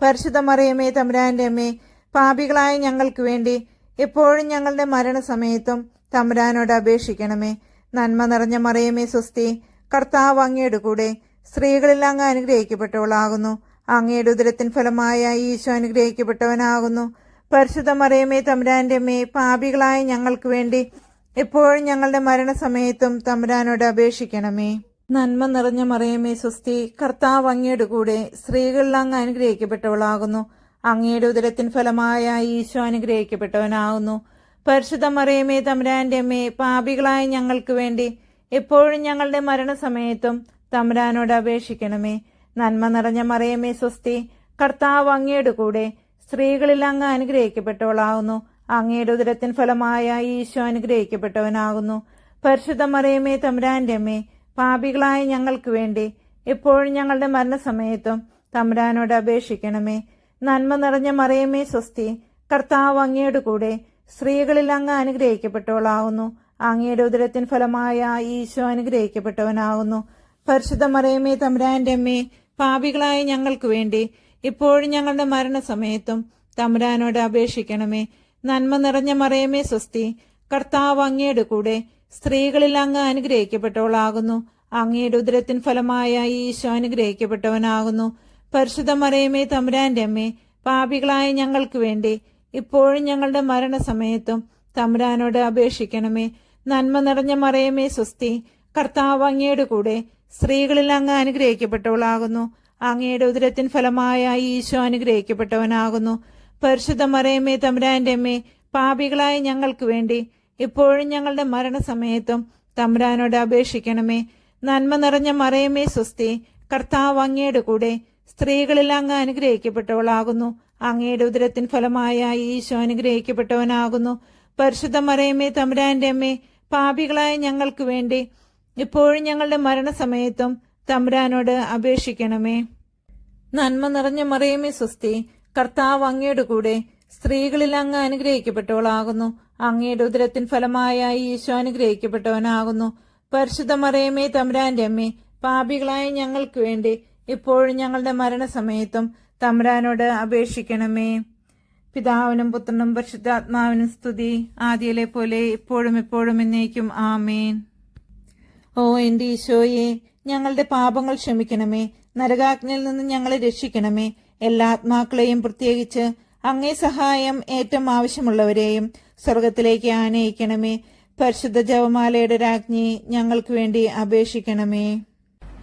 പരിശുദ്ധ മറിയമേ തമ്പുരാന്റെ അമ്മേ, പാപികളായ ഞങ്ങൾക്ക് വേണ്ടി എപ്പോഴും ഞങ്ങളുടെ മരണസമയത്തും തമ്പുരാനോട് അപേക്ഷിക്കണമേ. നന്മ നിറഞ്ഞ മറിയമേ സ്വസ്തി, കർത്താവ് അങ്ങയുടെ കൂടെ സ്ത്രീകളിൽ അങ്ങ് അനുഗ്രഹിക്കപ്പെട്ടവളാകുന്നു. അങ്ങയുടെ ഉദരത്തിൻ ഫലമായ ഈശോ അനുഗ്രഹിക്കപ്പെട്ടവനാകുന്നു. പരിശുദ്ധ മറിയമേ തമ്പുരാന്റെ അമ്മേ, പാപികളായ ഞങ്ങൾക്ക് വേണ്ടി എപ്പോഴും ഞങ്ങളുടെ മരണസമയത്തും തമ്പുരാനോട് അപേക്ഷിക്കണമേ. നന്മ നിറഞ്ഞ മറിയമേ സ്വസ്തി, കർത്താവ് അങ്ങയുടെ കൂടെ സ്ത്രീകളിൽ അങ്ങ് അനുഗ്രഹിക്കപ്പെട്ടവളാകുന്നു. അങ്ങയുടെ ഉദരത്തിൻ ഫലമായ ഈശോ അനുഗ്രഹിക്കപ്പെട്ടവനാകുന്നു. പരിശുദ്ധ മറിയമേ തമ്പുരാന്റെ അമ്മേ, പാപികളായ ഞങ്ങൾക്ക് വേണ്ടി എപ്പോഴും ഞങ്ങളുടെ മരണസമയത്തും തമ്പുരാനോട് അപേക്ഷിക്കണമേ. നന്മ നിറഞ്ഞ മറിയമേ സ്വസ്തി, കർത്താവ് അങ്ങയുടെ കൂടെ സ്ത്രീകളിൽ അങ്ങ് അനുഗ്രഹിക്കപ്പെട്ടവളാകുന്നു. അങ്ങയുടെ ഉദരത്തിൻ ഫലമായ ഈശോ അനുഗ്രഹിക്കപ്പെട്ടവനാകുന്നു. പരിശുദ്ധ മറിയമേ തമ്പുരാന്റെ അമ്മേ, പാപികളായ ഞങ്ങൾക്ക് വേണ്ടി എപ്പോഴും ഞങ്ങളുടെ മരണസമയത്തും തമ്പുരാനോട് അപേക്ഷിക്കണമേ. നന്മ നിറഞ്ഞ മറിയമേ സ്വസ്തി, കർത്താവ് അങ്ങയുടെ കൂടെ സ്ത്രീകളിൽ അങ്ങ് അനുഗ്രഹിക്കപ്പെട്ടവളാകുന്നു. അങ്ങയുടെ ഉദരത്തിൻ ഫലമായ ഈശോ അനുഗ്രഹിക്കപ്പെട്ടവനാകുന്നു. പരിശുദ്ധ മറിയമേ തമ്പുരാന്റെ അമ്മേ, പാപികളായ ഞങ്ങൾക്ക് വേണ്ടി ഇപ്പോഴും ഞങ്ങളുടെ മരണസമയത്തും തമ്പുരാനോട് അപേക്ഷിക്കണമേ. നന്മ നിറഞ്ഞ മറിയമേ സ്വസ്തി, കർത്താവ് അങ്ങയുടെ കൂടെ സ്ത്രീകളിൽ അങ്ങ് അനുഗ്രഹിക്കപ്പെട്ടവളാകുന്നു. അങ്ങയുടെ ഉദരത്തിൻ ഫലമായ ഈശോ അനുഗ്രഹിക്കപ്പെട്ടവനാകുന്നു. പരിശുദ്ധ മറിയമേ തമ്പുരാന്റെ അമ്മേ, പാപികളായ ഞങ്ങൾക്ക് വേണ്ടി ഇപ്പോഴും ഞങ്ങളുടെ മരണസമയത്തും തമ്പുരാനോട് അപേക്ഷിക്കണമേ. നന്മ നിറഞ്ഞ മറിയമേ സ്വസ്തി, കർത്താവ് അങ്ങയുടെ കൂടെ സ്ത്രീകളിൽ അങ്ങ് അനുഗ്രഹിക്കപ്പെട്ടവളാകുന്നു. അങ്ങയുടെ ഉദരത്തിൻ ഫലമായ ഈശോ അനുഗ്രഹിക്കപ്പെട്ടവനാകുന്നു. പരിശുദ്ധ മറിയമേ തമ്പുരാന്റെ അമ്മേ, പാപികളായ ഞങ്ങൾക്ക് വേണ്ടി ഇപ്പോഴും ഞങ്ങളുടെ മരണസമയത്തും തമ്പുരാനോട് അപേക്ഷിക്കണമേ. നന്മ നിറഞ്ഞ മറിയമേ സ്വസ്തി, കർത്താവ് അങ്ങയുടെ കൂടെ സ്ത്രീകളിൽ അങ്ങ് അനുഗ്രഹിക്കപ്പെട്ടവളാകുന്നു. അങ്ങയുടെ ഉദരത്തിൻ ഫലമായ ഈശോ അനുഗ്രഹിക്കപ്പെട്ടവനാകുന്നു. പരിശുദ്ധ മറിയമേ തമ്പുരാന്റെ അമ്മേ, പാപികളായ ഞങ്ങൾക്ക് വേണ്ടി ഇപ്പോഴും ഞങ്ങളുടെ മരണസമയത്തും തമ്പുരാനോട് അപേക്ഷിക്കണമേ. നന്മ നിറഞ്ഞ മറിയമേ സ്വസ്തി, കർത്താവ് അങ്ങയുടെ കൂടെ സ്ത്രീകളിൽ അങ്ങ് അനുഗ്രഹിക്കപ്പെട്ടവളാകുന്നു. അങ്ങയുടെ ഉദരത്തിൻ ഫലമായ ഈശോ അനുഗ്രഹിക്കപ്പെട്ടവനാകുന്നു. പരിശുദ്ധ മറിയമേ തമ്പുരാന്റെ അമ്മേ, പാപികളായ ഞങ്ങൾക്ക് വേണ്ടി ഇപ്പോഴും ഞങ്ങളുടെ മരണസമയത്തും തമ്പുരാനോട് അപേക്ഷിക്കണമേ. പിതാവിനും പുത്രനും പരിശുദ്ധാത്മാവിനും സ്തുതി, ആദിയിലെ പോലെ ഇപ്പോഴും എപ്പോഴും എന്നേക്കും ആമേൻ. ഓ എന്റെ ഈശോയെ, ഞങ്ങളുടെ പാപങ്ങൾ ക്ഷമിക്കണമേ, നരകാഗ്നിയിൽ നിന്ന് ഞങ്ങളെ രക്ഷിക്കണമേ. എല്ലാ ആത്മാക്കളെയും, പ്രത്യേകിച്ച് അങ്ങേ സഹായം ഏറ്റവും ആവശ്യമുള്ളവരെയും സ്വർഗത്തിലേക്ക് ആനയിക്കണമേ. പരിശുദ്ധ ജപമാലയുടെ രാജ്ഞി, ഞങ്ങൾക്ക് വേണ്ടി അപേക്ഷിക്കണമേ.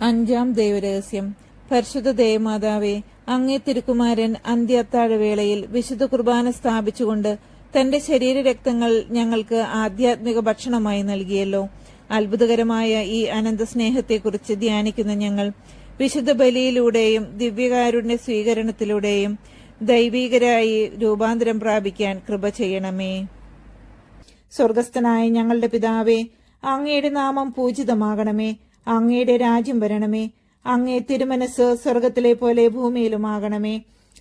അഞ്ചാം ദൈവരഹസ്യം. പരിശുദ്ധ ദേവമാതാവേ, അങ്ങേ തിരുക്കുമാരൻ അന്ത്യത്താഴവേളയിൽ വിശുദ്ധ കുർബാന സ്ഥാപിച്ചുകൊണ്ട് തന്റെ ശരീരരക്തങ്ങൾ ഞങ്ങൾക്ക് ആധ്യാത്മിക ഭക്ഷണമായി നൽകിയല്ലോ. അത്ഭുതകരമായ ഈ അനന്ത സ്നേഹത്തെക്കുറിച്ച് ധ്യാനിക്കുന്ന ഞങ്ങൾ വിശുദ്ധ ബലിയിലൂടെയും ദിവ്യകാരുണ്യ സ്വീകരണത്തിലൂടെയും ദൈവികരായി രൂപാന്തരം പ്രാപിക്കാൻ കൃപ ചെയ്യണമേ. സ്വർഗസ്ഥനായ ഞങ്ങളുടെ പിതാവേ, അങ്ങയുടെ നാമം പൂജിതമാകണമേ. അങ്ങയുടെ രാജ്യം വരണമേ. അങ്ങേ തിരുമനസ് സ്വർഗത്തിലെ പോലെ ഭൂമിയിലുമാകണമേ.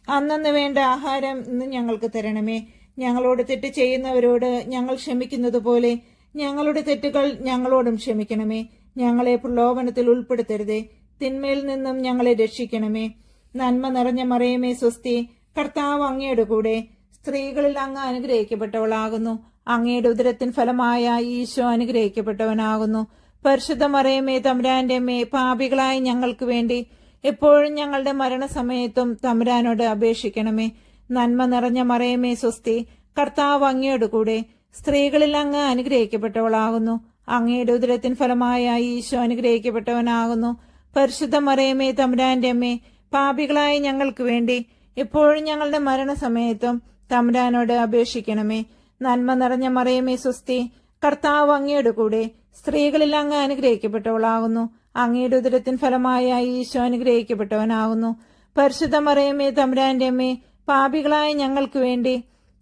അന്നന്ന് വേണ്ട ആഹാരം ഇന്ന് ഞങ്ങൾക്ക് തരണമേ. ഞങ്ങളോട് തെറ്റ് ചെയ്യുന്നവരോട് ഞങ്ങൾ ക്ഷമിക്കുന്നത് പോലെ ഞങ്ങളുടെ തെറ്റുകൾ ഞങ്ങളോടും ക്ഷമിക്കണമേ. ഞങ്ങളെ പ്രലോഭനത്തിൽ ഉൾപ്പെടുത്തരുതേ, തിന്മയിൽ നിന്നും ഞങ്ങളെ രക്ഷിക്കണമേ. നന്മ നിറഞ്ഞ മറിയമേ സ്വസ്തി, കർത്താവ് അങ്ങയുടെ കൂടെ സ്ത്രീകളിൽ അങ്ങ് അനുഗ്രഹിക്കപ്പെട്ടവളാകുന്നു. അങ്ങയുടെ ഉദരത്തിൻ ഫലമായ ഈശോ അനുഗ്രഹിക്കപ്പെട്ടവനാകുന്നു. പരിശുദ്ധ മറിയമേ തമ്പുരാന്റെ അമ്മേ, പാപികളായ ഞങ്ങൾക്ക് വേണ്ടി എപ്പോഴും ഞങ്ങളുടെ മരണസമയത്തും തമ്പുരാനോട് അപേക്ഷിക്കണമേ. നന്മ നിറഞ്ഞ മറിയമേ സ്വസ്തി, കർത്താവ് അങ്ങയുടെ കൂടെ സ്ത്രീകളിൽ അങ്ങ് അനുഗ്രഹിക്കപ്പെട്ടവളാകുന്നു. അങ്ങയുടെ ഉദരത്തിൻ ഫലമായ ഈശോ അനുഗ്രഹിക്കപ്പെട്ടവനാകുന്നു. പരിശുദ്ധ മറിയമേ തമ്പുരാന്റെ അമ്മേ, പാപികളായ ഞങ്ങൾക്ക് വേണ്ടി എപ്പോഴും ഞങ്ങളുടെ മരണസമയത്തും തമ്പുരാനോട് അപേക്ഷിക്കണമേ. നന്മ നിറഞ്ഞ മറിയമേ സ്വസ്തി, കർത്താവ് അങ്ങയുടെ കൂടെ സ്ത്രീകളിൽ അങ്ങ് അനുഗ്രഹിക്കപ്പെട്ടവളാകുന്നു. അങ്ങയുടെ ഉദരത്തിൻ ഫലമായ ഈശോ അനുഗ്രഹിക്കപ്പെട്ടവനാകുന്നു. പരിശുദ്ധ മറിയമേ തമ്പുരാന്റെ അമ്മേ, പാപികളായ ഞങ്ങൾക്ക് വേണ്ടി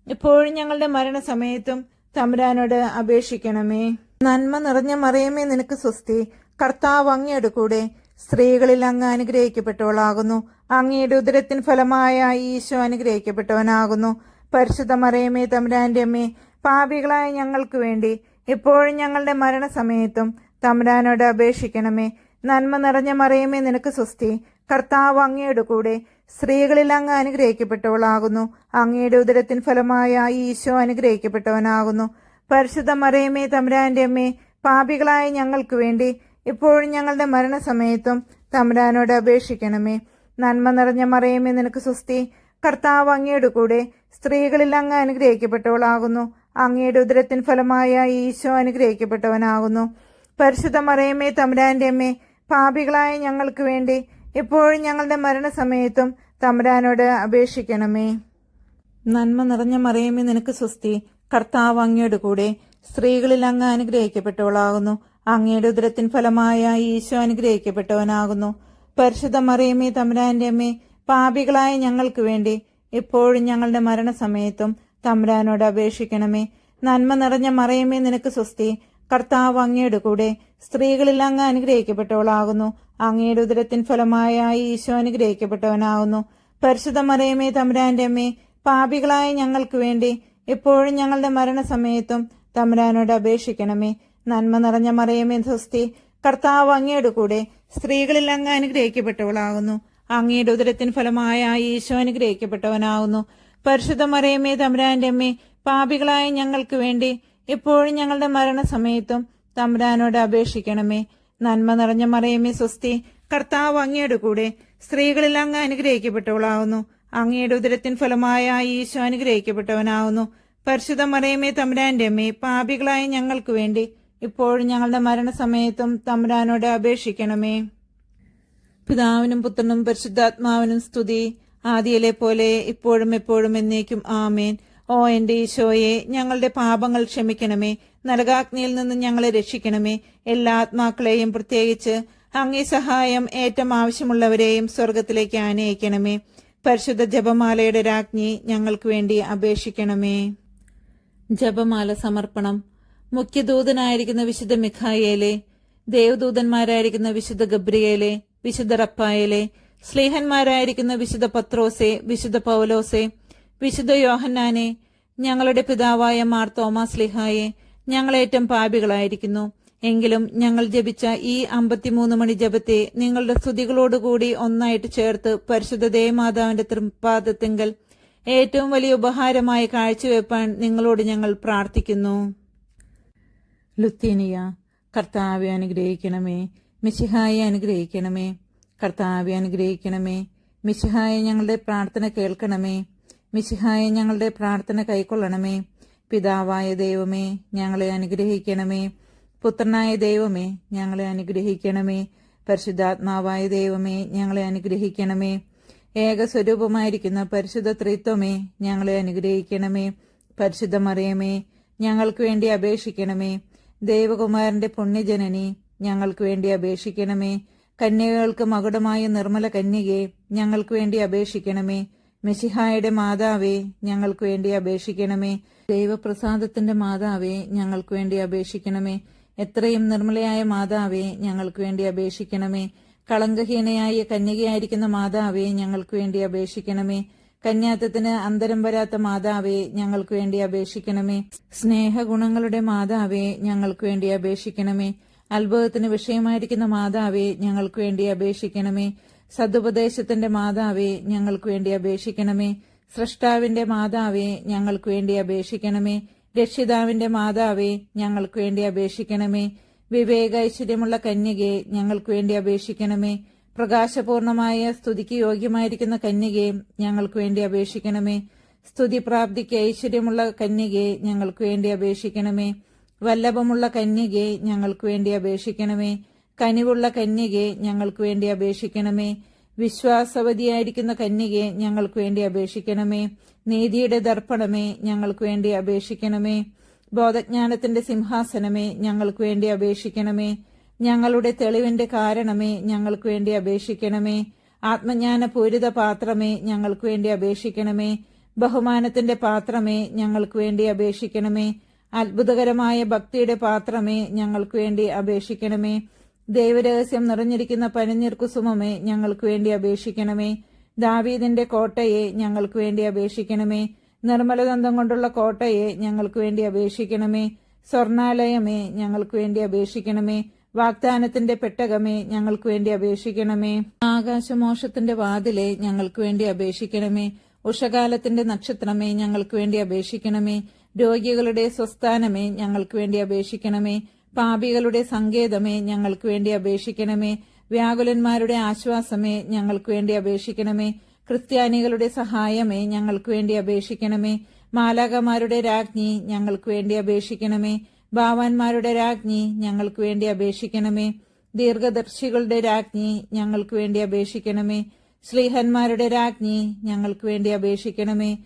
ഇപ്പോഴും ഞങ്ങളുടെ മരണസമയത്തും തമ്പുരാനോട് അപേക്ഷിക്കണമേ. നന്മ നിറഞ്ഞ മറിയമേ നിനക്ക് സ്വസ്തി, കർത്താവ് അങ്ങയുടെ കൂടെ സ്ത്രീകളിൽ അങ്ങ് അനുഗ്രഹിക്കപ്പെട്ടവളാകുന്നു. അങ്ങയുടെ ഉദരത്തിൻ ഫലമായ ഈശോ അനുഗ്രഹിക്കപ്പെട്ടവനാകുന്നു. പരിശുദ്ധ മറിയമേ തമ്പുരാന്റെ അമ്മേ, പാപികളായ ഞങ്ങൾക്ക് വേണ്ടി ഇപ്പോഴും ഞങ്ങളുടെ മരണസമയത്തും തമ്പുരാനോട് അപേക്ഷിക്കണമേ. നന്മ നിറഞ്ഞ മറിയമേ നിനക്ക് സ്വസ്തി, കർത്താവ് അങ്ങയുടെ കൂടെ സ്ത്രീകളിൽ അങ്ങ് അനുഗ്രഹിക്കപ്പെട്ടവളാകുന്നു. അങ്ങയുടെ ഉദരത്തിൻ ഫലമായ ഈശോ അനുഗ്രഹിക്കപ്പെട്ടവനാകുന്നു. പരിശുദ്ധ മറിയമേ തമ്പുരാന്റെ അമ്മേ, പാപികളായ ഞങ്ങൾക്ക് വേണ്ടി ഇപ്പോഴും ഞങ്ങളുടെ മരണസമയത്തും തമ്പുരാനോട് അപേക്ഷിക്കണമേ. നന്മ നിറഞ്ഞ മറിയമേ നിനക്ക് സ്വസ്തി, കർത്താവ് അങ്ങയുടെ കൂടെ സ്ത്രീകളിൽ അങ്ങ് അനുഗ്രഹിക്കപ്പെട്ടവളാകുന്നു. അങ്ങയുടെ ഉദരത്തിൻ ഫലമായ ഈശോ അനുഗ്രഹിക്കപ്പെട്ടവനാകുന്നു. പരിശുദ്ധ മറിയമേ തമ്പുരാന്റെ അമ്മേ, പാപികളായ ഞങ്ങൾക്ക് വേണ്ടി ഇപ്പോഴും ഞങ്ങളുടെ മരണസമയത്തും തമ്പുരാനോട് അപേക്ഷിക്കണമേ. നന്മ നിറഞ്ഞ മറിയമേ നിനക്ക് സ്വസ്തി, കർത്താവ് അങ്ങയുടെ കൂടെ സ്ത്രീകളിൽ അങ്ങ് അനുഗ്രഹിക്കപ്പെട്ടവളാകുന്നു. അങ്ങയുടെ ഉദരത്തിൻ ഫലമായ ഈശോ അനുഗ്രഹിക്കപ്പെട്ടവനാകുന്നു. പരിശുദ്ധ മറിയമേ തമ്പുരാന്റെ അമ്മേ, പാപികളായ ഞങ്ങൾക്ക് വേണ്ടി ഇപ്പോഴും ഞങ്ങളുടെ മരണസമയത്തും തമ്പുരാനോട് അപേക്ഷിക്കണമേ. നന്മ നിറഞ്ഞ മറിയമേ നിനക്ക് സ്വസ്തി, കർത്താവ് അങ്ങയുടെ കൂടെ സ്ത്രീകളിൽ അങ്ങ് അനുഗ്രഹിക്കപ്പെട്ടവളാകുന്നു. അങ്ങയുടെ ഉദരത്തിൻ ഫലമായ ഈശോ അനുഗ്രഹിക്കപ്പെട്ടവനാകുന്നു. പരിശുദ്ധ മറിയമേ തമ്പുരാന്റെ അമ്മേ, പാപികളായ ഞങ്ങൾക്ക് വേണ്ടി ഇപ്പോഴും ഞങ്ങളുടെ മരണസമയത്തും തമ്പുരാനോട് അപേക്ഷിക്കണമേ. നന്മ നിറഞ്ഞ മറിയമേ സ്വസ്തി, കർത്താവ് അങ്ങയുടെ കൂടെ സ്ത്രീകളിൽ അങ്ങ് അനുഗ്രഹിക്കപ്പെട്ടവളാകുന്നു. അങ്ങയുടെ ഉദരത്തിൻ ഫലമായ ഈശോ അനുഗ്രഹിക്കപ്പെട്ടവനാകുന്നു. പരിശുദ്ധ മറിയമേ തമ്പുരാന്റെ അമ്മേ, പാപികളായ ഞങ്ങൾക്ക് വേണ്ടി ഇപ്പോഴും ഞങ്ങളുടെ മരണസമയത്തും തമ്പുരാനോട് അപേക്ഷിക്കണമേ. നന്മ നിറഞ്ഞ മറിയമേ സ്വസ്തി, കർത്താവ് അങ്ങയുടെ കൂടെ സ്ത്രീകളിൽ അങ്ങ് അനുഗ്രഹിക്കപ്പെട്ടവളാകുന്നു. അങ്ങയുടെ ഉദരത്തിൻ ഫലമായ ഈശോ അനുഗ്രഹിക്കപ്പെട്ടവനാകുന്നു. പരിശുദ്ധ മറിയമേ തമ്പുരാന്റെ അമ്മേ, പാപികളായ ഞങ്ങൾക്ക് വേണ്ടി ഇപ്പോഴും ഞങ്ങളുടെ മരണസമയത്തും തമ്പുരാനോട് അപേക്ഷിക്കണമേ. പിതാവിനും പുത്രനും പരിശുദ്ധാത്മാവിനും സ്തുതി, ആദിയിലെ പോലെ ഇപ്പോഴും എപ്പോഴും എന്നേക്കും ആമേൻ. ഓ എന്റെ ഈശോയെ, ഞങ്ങളുടെ പാപങ്ങൾ ക്ഷമിക്കണമേ. നരകാഗ്നിയിൽ നിന്ന് ഞങ്ങളെ രക്ഷിക്കണമേ. എല്ലാ ആത്മാക്കളെയും, പ്രത്യേകിച്ച് അങ്ങേ സഹായം ഏറ്റവും ആവശ്യമുള്ളവരെയും സ്വർഗത്തിലേക്ക് ആനയിക്കണമേ. പരിശുദ്ധ ജപമാലയുടെ രാജ്ഞി, ഞങ്ങൾക്ക് വേണ്ടി അപേക്ഷിക്കണമേ. ജപമാല സമർപ്പണം. മുഖ്യദൂതനായിരിക്കുന്ന വിശുദ്ധ മിഖായേലെ, ദേവദൂതന്മാരായിരിക്കുന്ന വിശുദ്ധ ഗബ്രിയേലെ, വിശുദ്ധ റപ്പായേലെ, സ്ലീഹന്മാരായിരിക്കുന്ന വിശുദ്ധ പത്രോസെ, വിശുദ്ധ പൗലോസെ, വിശുദ്ധ യോഹന്നാനെ, ഞങ്ങളുടെ പിതാവായ മാർ തോമാ സ്ലീഹായെ, ഞങ്ങളേറ്റം പാപികളായിരിക്കുന്നു. എങ്കിലും ഞങ്ങൾ ജപിച്ച ഈ 53 മണി ജപത്തെ നിങ്ങളുടെ സ്തുതികളോടുകൂടി ഒന്നായിട്ട് ചേർത്ത് പരിശുദ്ധ ദേവമാതാവിന്റെ തൃപ്പാദത്തിങ്കൽ ഏറ്റവും വലിയ ഉപഹാരമായി കാഴ്ചവെപ്പാൻ നിങ്ങളോട് ഞങ്ങൾ പ്രാർത്ഥിക്കുന്നു. ലുത്തീനിയ. കർത്താവെ അനുഗ്രഹിക്കണമേ. മിശിഹായെ അനുഗ്രഹിക്കണമേ. കർത്താവെ അനുഗ്രഹിക്കണമേ. മിശിഹായെ ഞങ്ങളുടെ പ്രാർത്ഥന കേൾക്കണമേ. മിശിഹായെ ഞങ്ങളുടെ പ്രാർത്ഥന കൈക്കൊള്ളണമേ. പിതാവായ ദൈവമേ, ഞങ്ങളെ അനുഗ്രഹിക്കണമേ. പുത്രനായ ദൈവമേ, ഞങ്ങളെ അനുഗ്രഹിക്കണമേ. പരിശുദ്ധാത്മാവായ ദൈവമേ, ഞങ്ങളെ അനുഗ്രഹിക്കണമേ. ഏകസ്വരൂപമായിരിക്കുന്ന പരിശുദ്ധ ത്രിത്വമേ, ഞങ്ങളെ അനുഗ്രഹിക്കണമേ. പരിശുദ്ധ മറിയമേ, ഞങ്ങൾക്ക് വേണ്ടി അപേക്ഷിക്കണമേ. ദൈവകുമാരന്റെ പുണ്യജനനി, ഞങ്ങൾക്ക് വേണ്ടി അപേക്ഷിക്കണമേ. കന്യകൾക്ക് മകുടമായ നിർമ്മല കന്യകെ, ഞങ്ങൾക്ക് വേണ്ടി അപേക്ഷിക്കണമേ. മിശിഹായുടെ മാതാവേ, ഞങ്ങൾക്ക് വേണ്ടി അപേക്ഷിക്കണമേ. ദൈവപ്രസാദത്തിന്റെ മാതാവേ, ഞങ്ങൾക്ക് വേണ്ടി അപേക്ഷിക്കണമേ. എത്രയും നിർമ്മലയായ മാതാവേ, ഞങ്ങൾക്ക് വേണ്ടി അപേക്ഷിക്കണമേ. കളങ്കഹീനയായ കന്യകയായിരിക്കുന്ന മാതാവേ, ഞങ്ങൾക്ക് വേണ്ടി അപേക്ഷിക്കണമേ. കന്യാത്വത്തിന് അന്തരം വരാത്ത മാതാവേ, ഞങ്ങൾക്ക് വേണ്ടി അപേക്ഷിക്കണമേ. സ്നേഹഗുണങ്ങളുടെ മാതാവേ, ഞങ്ങൾക്ക് വേണ്ടി അപേക്ഷിക്കണമേ. അത്ഭുതത്തിന് വിഷയമായിരിക്കുന്ന മാതാവേ, ഞങ്ങൾക്ക് വേണ്ടി അപേക്ഷിക്കണമേ. സതുപദേശത്തിന്റെ മാതാവേ, ഞങ്ങൾക്ക് വേണ്ടി അപേക്ഷിക്കണമേ. സ്രഷ്ടാവിന്റെ മാതാവേ, ഞങ്ങൾക്ക് വേണ്ടി അപേക്ഷിക്കണമേ. രക്ഷിതാവിന്റെ മാതാവേ, ഞങ്ങൾക്ക് വേണ്ടി അപേക്ഷിക്കണമേ. വിവേക ഐശ്വര്യമുള്ള കന്യകെ, ഞങ്ങൾക്ക് വേണ്ടി അപേക്ഷിക്കണമേ. പ്രകാശപൂർണമായ സ്തുതിക്ക് യോഗ്യമായിരിക്കുന്ന കന്യകെ, ഞങ്ങൾക്ക് വേണ്ടി അപേക്ഷിക്കണമേ. സ്തുതി പ്രാപ്തിക്ക് ഐശ്വര്യമുള്ള കന്യകെ, ഞങ്ങൾക്ക് വേണ്ടി അപേക്ഷിക്കണമേ. വല്ലഭമുള്ള കന്യകെ, ഞങ്ങൾക്ക് വേണ്ടി അപേക്ഷിക്കണമേ. കനിവുള്ള കന്യകെ, ഞങ്ങൾക്ക് വേണ്ടി അപേക്ഷിക്കണമേ. വിശ്വാസവതിയായിരിക്കുന്ന കന്യകെ, ഞങ്ങൾക്ക് വേണ്ടി അപേക്ഷിക്കണമേ. നീതിയുടെ ദർപ്പണമേ, ഞങ്ങൾക്ക് വേണ്ടി അപേക്ഷിക്കണമേ. ബോധജ്ഞാനത്തിന്റെ സിംഹാസനമേ, ഞങ്ങൾക്ക് വേണ്ടി അപേക്ഷിക്കണമേ. ഞങ്ങളുടെ തെളിവിന്റെ കാരണമേ, ഞങ്ങൾക്ക് വേണ്ടി അപേക്ഷിക്കണമേ. ആത്മജ്ഞാനപൂരിത പാത്രമേ, ഞങ്ങൾക്ക് വേണ്ടി അപേക്ഷിക്കണമേ. ബഹുമാനത്തിന്റെ പാത്രമേ, ഞങ്ങൾക്ക് വേണ്ടി അപേക്ഷിക്കണമേ. അത്ഭുതകരമായ ഭക്തിയുടെ പാത്രമേ, ഞങ്ങൾക്ക് വേണ്ടി അപേക്ഷിക്കണമേ. ദൈവരഹസ്യം നിറഞ്ഞിരിക്കുന്ന പനിനീർ കുസുമമേ, ഞങ്ങൾക്ക് വേണ്ടി അപേക്ഷിക്കണമേ. ദാവീദിന്റെ കോട്ടയെ, ഞങ്ങൾക്ക് വേണ്ടി അപേക്ഷിക്കണമേ. നിർമ്മലദന്തം കൊണ്ടുള്ള കോട്ടയെ, ഞങ്ങൾക്ക് വേണ്ടി അപേക്ഷിക്കണമേ. സ്വർണാലയമേ, ഞങ്ങൾക്ക് വേണ്ടി അപേക്ഷിക്കണമേ. വാഗ്ദാനത്തിന്റെ പെട്ടകമേ, ഞങ്ങൾക്ക് വേണ്ടി അപേക്ഷിക്കണമേ. ആകാശമോക്ഷത്തിന്റെ വാതിലെ, ഞങ്ങൾക്ക് വേണ്ടി അപേക്ഷിക്കണമേ. ഉഷകാലത്തിന്റെ നക്ഷത്രമേ, ഞങ്ങൾക്ക് വേണ്ടി അപേക്ഷിക്കണമേ. രോഗികളുടെ സ്വസ്ഥാനമേ, ഞങ്ങൾക്ക് വേണ്ടി അപേക്ഷിക്കണമേ. പാപികളുടെ സങ്കേതമേ, ഞങ്ങൾക്ക് വേണ്ടി അപേക്ഷിക്കണമേ. വ്യാകുലന്മാരുടെ ആശ്വാസമേ, ഞങ്ങൾക്ക് വേണ്ടി അപേക്ഷിക്കണമേ. ക്രിസ്ത്യാനികളുടെ സഹായമേ, ഞങ്ങൾക്ക് വേണ്ടി അപേക്ഷിക്കണമേ. മാലാകമാരുടെ രാജ്ഞി, ഞങ്ങൾക്ക് വേണ്ടി അപേക്ഷിക്കണമേ. ഭാവാന്മാരുടെ രാജ്ഞി, ഞങ്ങൾക്ക് വേണ്ടി അപേക്ഷിക്കണമേ. ദീർഘദർശികളുടെ രാജ്ഞി, ഞങ്ങൾക്ക് വേണ്ടി അപേക്ഷിക്കണമേ. ശ്ലീഹന്മാരുടെ രാജ്ഞി, ഞങ്ങൾക്ക് വേണ്ടി അപേക്ഷിക്കണമേ.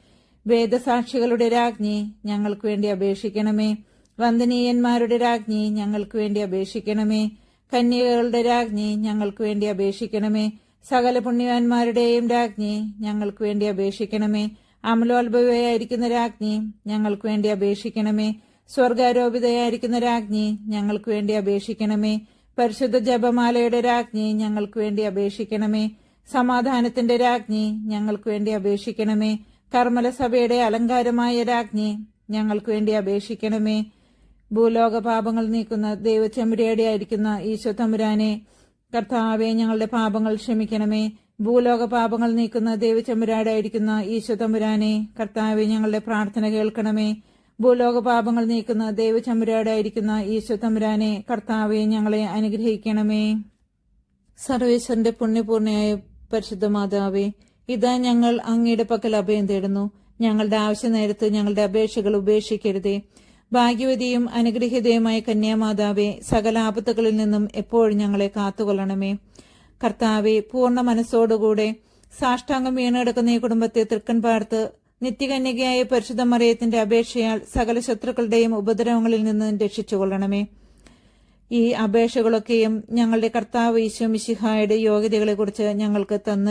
വേദസാക്ഷികളുടെ രാജ്ഞി, ഞങ്ങൾക്ക് വേണ്ടി അപേക്ഷിക്കണമേ. വന്ദനീയന്മാരുടെ രാജ്ഞി, ഞങ്ങൾക്ക് വേണ്ടി അപേക്ഷിക്കണമേ. കന്യകകളുടെ രാജ്ഞി, ഞങ്ങൾക്ക് വേണ്ടി അപേക്ഷിക്കണമേ. സകല പുണ്യവാന്മാരുടെയും രാജ്ഞി, ഞങ്ങൾക്ക് വേണ്ടി അപേക്ഷിക്കണമേ. അമലോത്ഭവയായിരിക്കുന്ന രാജ്ഞി, ഞങ്ങൾക്ക് വേണ്ടി അപേക്ഷിക്കണമേ. സ്വർഗാരോപിതയായിരിക്കുന്ന രാജ്ഞി, ഞങ്ങൾക്ക് വേണ്ടി അപേക്ഷിക്കണമേ. പരിശുദ്ധ ജപമാലയുടെ രാജ്ഞി, ഞങ്ങൾക്ക് വേണ്ടി അപേക്ഷിക്കണമേ. സമാധാനത്തിന്റെ രാജ്ഞി, ഞങ്ങൾക്ക് വേണ്ടി അപേക്ഷിക്കണമേ. കർമ്മലസഭയുടെ അലങ്കാരമായ രാജ്ഞി, ഞങ്ങൾക്ക് വേണ്ടി അപേക്ഷിക്കണമേ. ഭൂലോക പാപങ്ങൾ നീക്കുന്ന ദൈവചെമ്പുരാടി ആയിരിക്കുന്ന ഈശോ തമ്പുരാനെ, കർത്താവെ, ഞങ്ങളുടെ പാപങ്ങൾ ക്ഷമിക്കണമേ. ഭൂലോക പാപങ്ങൾ നീക്കുന്ന ദൈവചെമ്പുരാടായിരിക്കുന്ന ഈശോ തമ്പുരാനെ, കർത്താവെ, ഞങ്ങളുടെ പ്രാർത്ഥന കേൾക്കണമേ. ഭൂലോക പാപങ്ങൾ നീക്കുന്ന ദൈവചെമ്പുരാടായിരിക്കുന്ന ഈശോ തമ്പുരാനെ, കർത്താവെ, ഞങ്ങളെ അനുഗ്രഹിക്കണമേ. സർവേശ്വരന്റെ പുണ്യപൂർണയായ പരിശുദ്ധ മാതാവേ, ഇതാ ഞങ്ങൾ അങ്ങയുടെ പക്കൽ അഭയം തേടുന്നു. ഞങ്ങളുടെ ആവശ്യ നേരത്ത് ഞങ്ങളുടെ അപേക്ഷകൾ ഉപേക്ഷിക്കരുതേ. ഭാഗ്യവതിയും അനുഗ്രഹീതയുമായ കന്യാമാതാവേ, സകല ആപത്തുകളിൽ നിന്നും എപ്പോഴും ഞങ്ങളെ കാത്തുകൊള്ളണമേ. കർത്താവെ, പൂർണ്ണ മനസ്സോടുകൂടെ സാഷ്ടാംഗം വീണെടുക്കുന്ന ഈ കുടുംബത്തെ തൃക്കൺ പാർത്ത് നിത്യകന്യകയായ പരിശുദ്ധ മറിയത്തിന്റെ അപേക്ഷയാൽ സകല ശത്രുക്കളുടെയും ഉപദ്രവങ്ങളിൽ നിന്ന് രക്ഷിച്ചുകൊള്ളണമേ. ഈ അപേക്ഷകളൊക്കെയും ഞങ്ങളുടെ കർത്താവ് ഈശോ മിശിഹായുടെ യോഗ്യതകളെക്കുറിച്ച് ഞങ്ങൾക്ക് തന്ന്